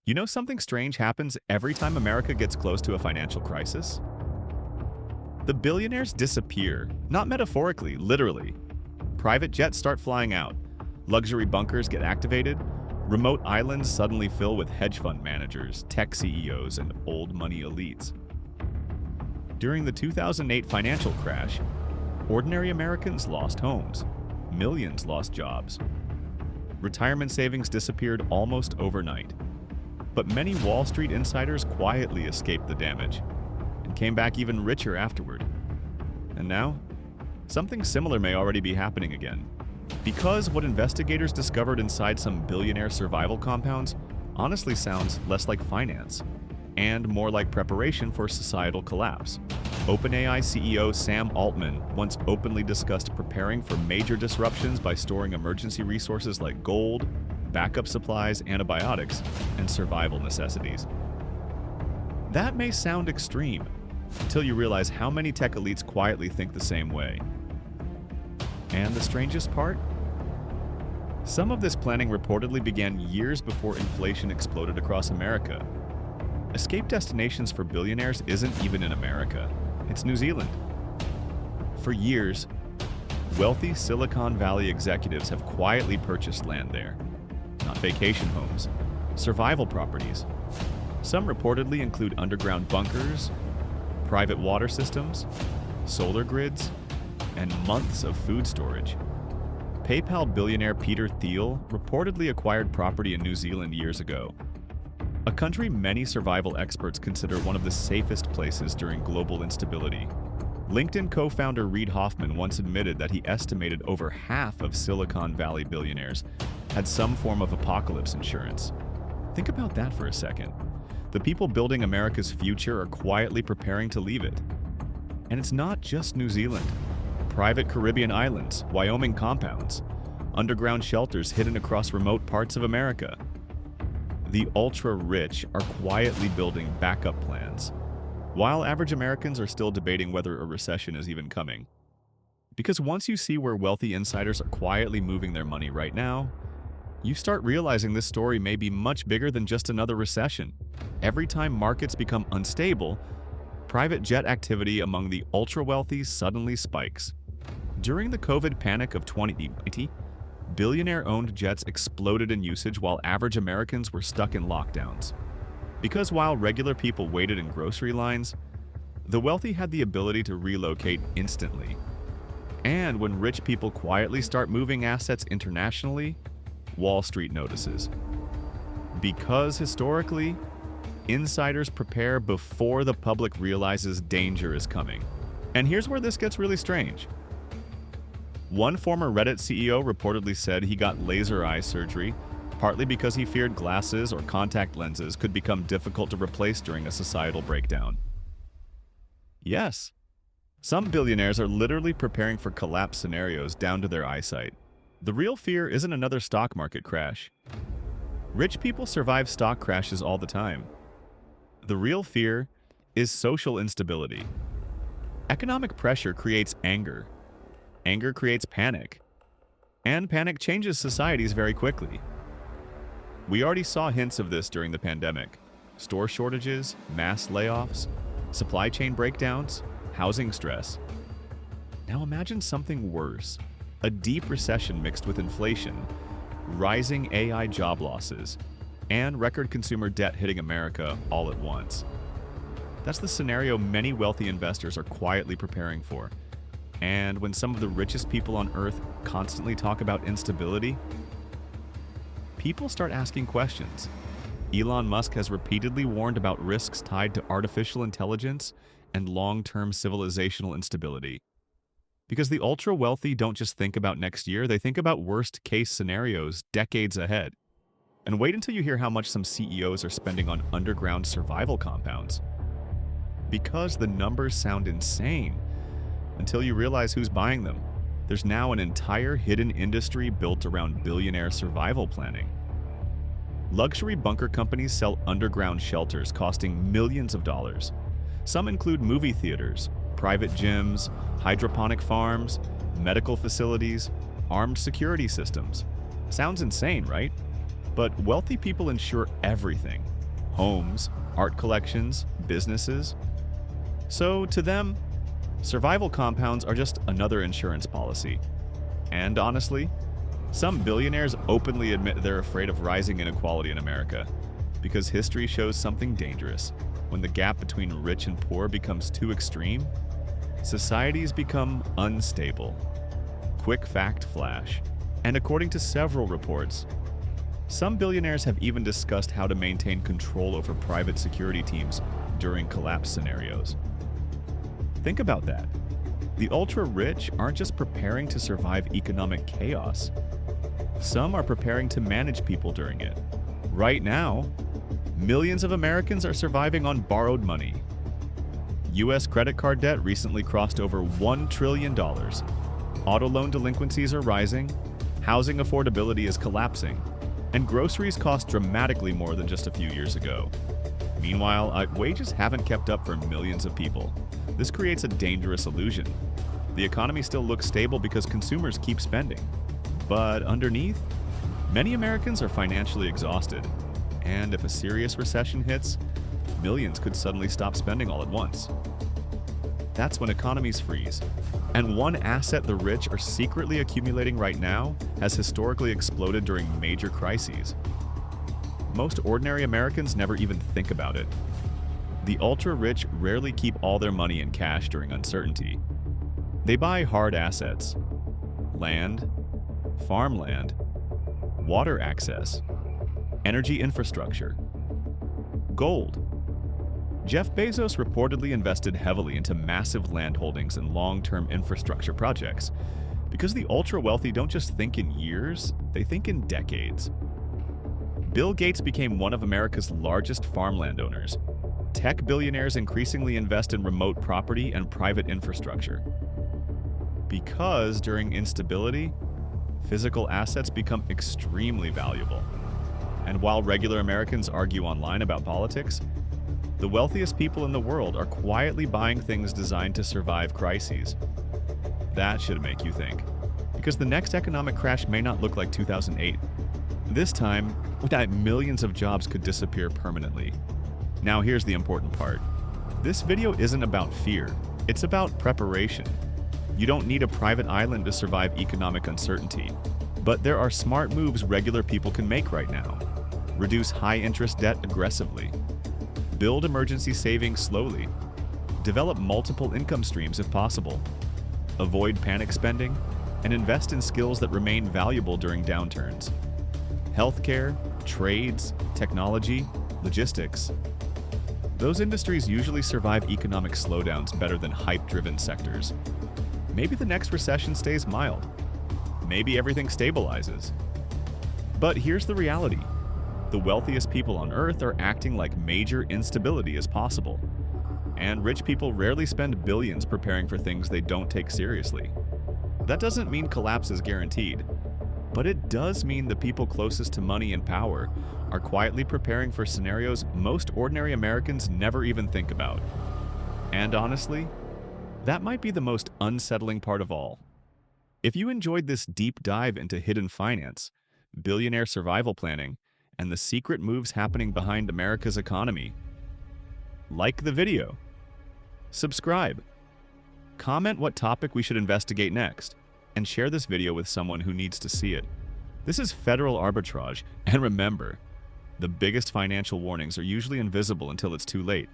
You know something strange happens every time America gets close to a financial crisis? The billionaires disappear, not metaphorically, literally. Private jets start flying out, luxury bunkers get activated, remote islands suddenly fill with hedge fund managers, tech CEOs, and old money elites. During the 2008 financial crash, ordinary Americans lost homes, millions lost jobs. Retirement savings disappeared almost overnight. But many Wall Street insiders quietly escaped the damage and came back even richer afterward. And now, something similar may already be happening again. Because what investigators discovered inside some billionaire survival compounds honestly sounds less like finance and more like preparation for societal collapse. OpenAI CEO Sam Altman once openly discussed preparing for major disruptions by storing emergency resources like gold, backup supplies, antibiotics, and survival necessities. That may sound extreme until you realize how many tech elites quietly think the same way. And the strangest part? Some of this planning reportedly began years before inflation exploded across America. Escape destinations for billionaires isn't even in America, it's New Zealand. For years, wealthy Silicon Valley executives have quietly purchased land there. Not vacation homes, survival properties. Some reportedly include underground bunkers, private water systems, solar grids, and months of food storage. PayPal billionaire Peter Thiel reportedly acquired property in New Zealand years ago, a country many survival experts consider one of the safest places during global instability. LinkedIn co-founder Reid Hoffman once admitted that he estimated over half of Silicon Valley billionaires had some form of apocalypse insurance. Think about that for a second. The people building America's future are quietly preparing to leave it. And it's not just New Zealand. Private Caribbean islands, Wyoming compounds, underground shelters hidden across remote parts of America. The ultra-rich are quietly building backup plans, while average Americans are still debating whether a recession is even coming. Because once you see where wealthy insiders are quietly moving their money right now, you start realizing this story may be much bigger than just another recession. Every time markets become unstable, private jet activity among the ultra-wealthy suddenly spikes. During the COVID panic of 2020, billionaire-owned jets exploded in usage while average Americans were stuck in lockdowns. Because while regular people waited in grocery lines, the wealthy had the ability to relocate instantly. And when rich people quietly start moving assets internationally, Wall Street notices. Because historically, insiders prepare before the public realizes danger is coming. And here's where this gets really strange. One former Reddit CEO reportedly said he got laser eye surgery, partly because he feared glasses or contact lenses could become difficult to replace during a societal breakdown. Yes, some billionaires are literally preparing for collapse scenarios down to their eyesight. The real fear isn't another stock market crash. Rich people survive stock crashes all the time. The real fear is social instability. Economic pressure creates anger. Anger creates panic. And panic changes societies very quickly. We already saw hints of this during the pandemic. Store shortages, mass layoffs, supply chain breakdowns, housing stress. Now imagine something worse. A deep recession mixed with inflation, rising AI job losses, and record consumer debt hitting America all at once. That's the scenario many wealthy investors are quietly preparing for. And when some of the richest people on Earth constantly talk about instability, people start asking questions. Elon Musk has repeatedly warned about risks tied to artificial intelligence and long-term civilizational instability. Because the ultra-wealthy don't just think about next year, they think about worst-case scenarios decades ahead. And wait until you hear how much some CEOs are spending on underground survival compounds. Because the numbers sound insane until you realize who's buying them. There's now an entire hidden industry built around billionaire survival planning. Luxury bunker companies sell underground shelters costing millions of dollars. Some include movie theaters, private gyms, hydroponic farms, medical facilities, armed security systems. Sounds insane, right? But wealthy people insure everything. homes, art collections, businesses. So to them, survival compounds are just another insurance policy. And honestly, some billionaires openly admit they're afraid of rising inequality in America, because history shows something dangerous. When the gap between rich and poor becomes too extreme, societies become unstable. Quick fact flash. And according to several reports, some billionaires have even discussed how to maintain control over private security teams during collapse scenarios. Think about that. The ultra-rich aren't just preparing to survive economic chaos. Some are preparing to manage people during it. Right now, millions of Americans are surviving on borrowed money. U.S. credit card debt recently crossed over $1 trillion. Auto loan delinquencies are rising, housing affordability is collapsing, and groceries cost dramatically more than just a few years ago. Meanwhile, wages haven't kept up for millions of people. This creates a dangerous illusion. The economy still looks stable because consumers keep spending. But underneath, many Americans are financially exhausted. And if a serious recession hits, millions could suddenly stop spending all at once. That's when economies freeze. And one asset the rich are secretly accumulating right now has historically exploded during major crises. Most ordinary Americans never even think about it. The ultra-rich rarely keep all their money in cash during uncertainty. They buy hard assets: land, farmland, water access, energy infrastructure, gold. Jeff Bezos reportedly invested heavily into massive land holdings and long-term infrastructure projects, because the ultra-wealthy don't just think in years, they think in decades. Bill Gates became one of America's largest farmland owners. Tech billionaires increasingly invest in remote property and private infrastructure. Because during instability, physical assets become extremely valuable. And while regular Americans argue online about politics, the wealthiest people in the world are quietly buying things designed to survive crises. That should make you think, because the next economic crash may not look like 2008. This time, millions of jobs could disappear permanently. Now here's the important part. This video isn't about fear, it's about preparation. You don't need a private island to survive economic uncertainty. But there are smart moves regular people can make right now. Reduce high-interest debt aggressively. Build emergency savings slowly. Develop multiple income streams if possible. Avoid panic spending, and invest in skills that remain valuable during downturns. Healthcare, trades, technology, logistics. Those industries usually survive economic slowdowns better than hype-driven sectors. Maybe the next recession stays mild. Maybe everything stabilizes. But here's the reality. The wealthiest people on Earth are acting like major instability is possible. And rich people rarely spend billions preparing for things they don't take seriously. That doesn't mean collapse is guaranteed. But it does mean the people closest to money and power are quietly preparing for scenarios most ordinary Americans never even think about. And honestly, that might be the most unsettling part of all. If you enjoyed this deep dive into hidden finance, billionaire survival planning, and the secret moves happening behind America's economy, like the video, subscribe, comment what topic we should investigate next, and share this video with someone who needs to see it. This is Federal Arbitrage, and remember, the biggest financial warnings are usually invisible until it's too late.